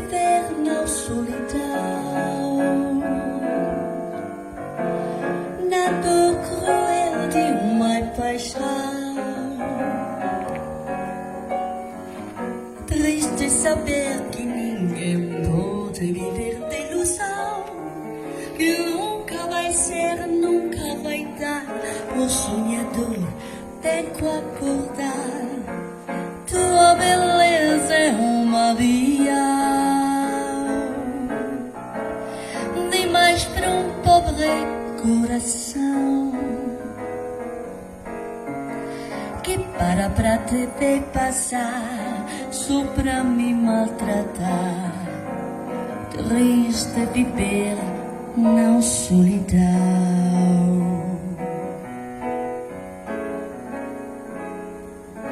viver na solidão, na dor cruel de uma paixão. Triste saber que ninguém pode viver de ilusão, que nunca vai ser, nunca vai dar. O sonhador tem que acordar. Tua beleza é uma via demais para um pobre coração que para te ver passar, só para me maltratar. Triste viver na solidão.